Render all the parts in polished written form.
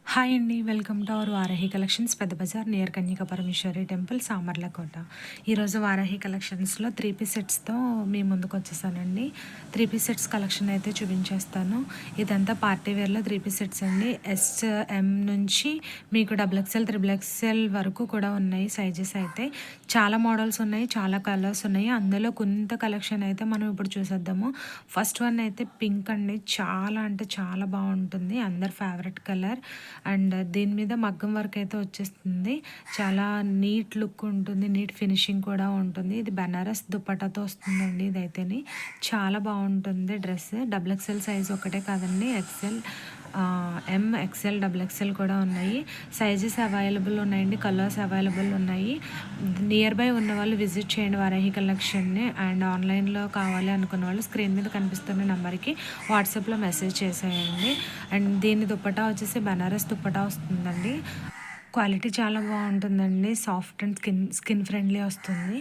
Hi అండి. Welcome to our Varahi collections, పెద్ద Bazar near కన్యక Parameshwari temple, Samarlakota. ఈరోజు వారాహి కలెక్షన్స్లో 3 పీస్ సెట్స్తో మీ ముందుకు వచ్చేసానండి. 3 పీస్ సెట్స్ కలెక్షన్ అయితే చూపించేస్తాను. ఇదంతా పార్టీ వేర్లో 3 పీస్ సెట్స్ అండి. ఎస్ఎం నుంచి మీకు XXL, XXL వరకు కూడా ఉన్నాయి సైజెస్ అయితే. చాలా మోడల్స్ ఉన్నాయి, చాలా కలర్స్ ఉన్నాయి. అందులో కొంత కలెక్షన్ అయితే మనం ఇప్పుడు చూసేద్దాము. ఫస్ట్ వన్ అయితే పింక్ అండి. చాలా అంటే చాలా బాగుంటుంది, అందరి ఫేవరెట్ కలర్. అండ్ దీని మీద మగ్గం వర్క్ అయితే వచ్చేస్తుంది. చాలా నీట్ లుక్ ఉంటుంది, నీట్ ఫినిషింగ్ కూడా ఉంటుంది. ఇది బనారస్ దుపట్టాతో వస్తుందండి. ఇదైతేని చాలా బాగుంటుంది డ్రెస్. XXL సైజ్ ఒకటే కాదండి, ఎక్సెల్, XL, XXL కూడా ఉన్నాయి. సైజెస్ అవైలబుల్ ఉన్నాయండి, కలర్స్ అవైలబుల్ ఉన్నాయి. నియర్ బై ఉన్న వాళ్ళు విజిట్ చేయండి వారాహి కలెక్షన్ని. అండ్ ఆన్లైన్లో కావాలి అనుకున్న వాళ్ళు స్క్రీన్ మీద కనిపిస్తున్న నెంబర్కి వాట్సాప్లో మెసేజ్ చేసేయండి. అండ్ దీని దుపట్టా వచ్చేసి బనారస్ దుపట్టా వస్తుందండి. క్వాలిటీ చాలా బాగుంటుందండి, సాఫ్ట్ అండ్ స్కిన్ ఫ్రెండ్లీ వస్తుంది.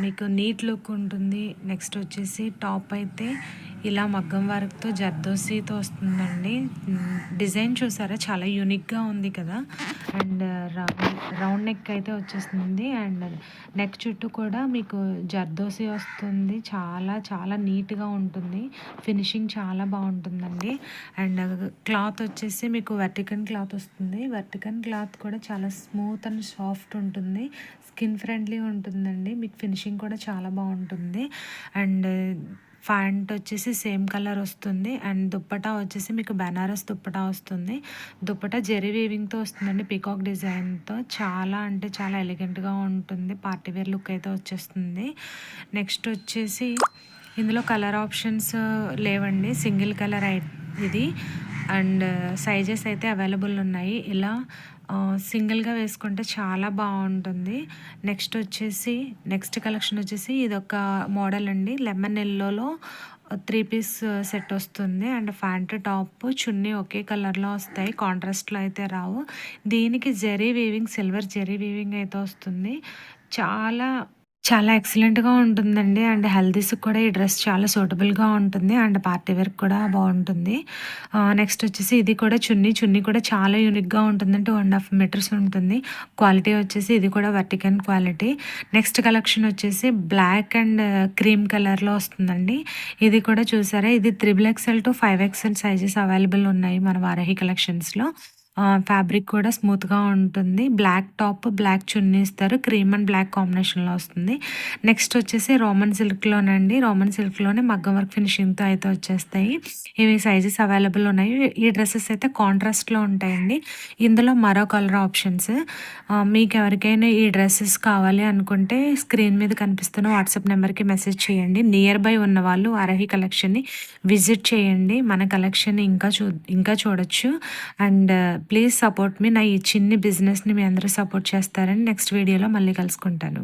మీకు నీట్ లుక్ ఉంటుంది. నెక్స్ట్ వచ్చేసి టాప్ అయితే ఇలా మగ్గం వర్క్తో జర్దోసీతో వస్తుందండి. డిజైన్ చూసారా, చాలా యూనిక్గా ఉంది కదా. అండ్ రౌండ్ నెక్ అయితే వచ్చేస్తుంది. అండ్ నెక్ చుట్టూ కూడా మీకు జర్దోసి వస్తుంది. చాలా చాలా నీట్గా ఉంటుంది, ఫినిషింగ్ చాలా బాగుంటుందండి. అండ్ క్లాత్ వచ్చేసి మీకు వర్టికన్ క్లాత్ వస్తుంది. వర్టికన్ క్లాత్ కూడా చాలా స్మూత్ అండ్ సాఫ్ట్ ఉంటుంది, స్కిన్ ఫ్రెండ్లీ ఉంటుందండి. మీకు ఫినిషింగ్ కూడా చాలా బాగుంటుంది. అండ్ ప్యాంట్ వచ్చేసి సేమ్ కలర్ వస్తుంది. అండ్ దుప్పటా వచ్చేసి మీకు బనారస్ దుప్పటా వస్తుంది. దుప్పటా జెరీ వీవింగ్తో వస్తుందండి, పీకాక్ డిజైన్తో. చాలా అంటే చాలా ఎలిగెంట్గా ఉంటుంది, పార్టీ వేర్ లుక్ అయితే వచ్చేస్తుంది. నెక్స్ట్ వచ్చేసి ఇందులో కలర్ ఆప్షన్స్ లేవండి, సింగిల్ కలర్ ఇది. అండ్ సైజెస్ అయితే అవైలబుల్ ఉన్నాయి. ఇలా సింగిల్గా వేసుకుంటే చాలా బాగుంటుంది. నెక్స్ట్ కలెక్షన్ వచ్చేసి ఇది ఒక మోడల్ అండి. లెమన్ ఎల్లోలో 3 పీస్ సెట్ వస్తుంది. అండ్ ప్యాంట్ టాప్ చున్నీ ఒకే కలర్లో వస్తాయి, కాంట్రాస్ట్లో అయితే రావు. దీనికి zari weaving, silver zari weaving అయితే వస్తుంది. చాలా చాలా ఎక్సలెంట్‌గా ఉంటుందండి. అండ్ హెల్తీస్‌కి కూడా ఈ డ్రెస్ చాలా సూటబుల్‌గా ఉంటుంది. అండ్ పార్టీ వేర్‌కి కూడా బాగుంటుంది. నెక్స్ట్ వచ్చేసి ఇది కూడా చున్నీ కూడా చాలా యూనిక్‌గా ఉంటుందంటే 1.5 మీటర్స్ ఉంటుంది. క్వాలిటీ వచ్చేసి ఇది కూడా వర్టికన్ క్వాలిటీ. నెక్స్ట్ కలెక్షన్ వచ్చేసి బ్లాక్ అండ్ క్రీమ్ కలర్‌లో వస్తుందండి. ఇది కూడా చూసారా, ఇది XXL to 5XL sizes available ఉన్నాయి మన వారాహి కలెక్షన్స్‌లో. ఫ్యాబ్రిక్ కూడా స్మూత్‌గా ఉంటుంది. బ్లాక్ టాప్, బ్లాక్ చున్నీ ఇస్తారు. క్రీమ్ అండ్ బ్లాక్ కాంబినేషన్‌లో వస్తుంది. నెక్స్ట్ వచ్చేసి రోమన్ సిల్క్‌లోనండి. రోమన్ సిల్క్‌లోనే మగ్గం వర్క్ ఫినిషింగ్‌తో అయితే వచ్చేస్తాయి. ఇవి సైజెస్ అవైలబుల్ ఉన్నాయి. ఈ డ్రెస్సెస్ అయితే కాంట్రాస్ట్‌లో ఉంటాయండి. ఇందులో మరో కలర్ ఆప్షన్స్. మీకు ఎవరికైనా ఈ డ్రెస్సెస్ కావాలి అనుకుంటే స్క్రీన్ మీద కనిపిస్తున్న వాట్సాప్ నెంబర్కి మెసేజ్ చేయండి. నియర్ బై ఉన్న వాళ్ళు వారాహి కలెక్షన్ని విజిట్ చేయండి. మన కలెక్షన్ ఇంకా చూడొచ్చు. అండ్ ప్లీజ్ సపోర్ట్ మీ. నా ఈ చిన్ని బిజినెస్ని మీ అందరూ సపోర్ట్ చేస్తారని నెక్స్ట్ వీడియోలో మళ్ళీ కలుసుకుంటాను.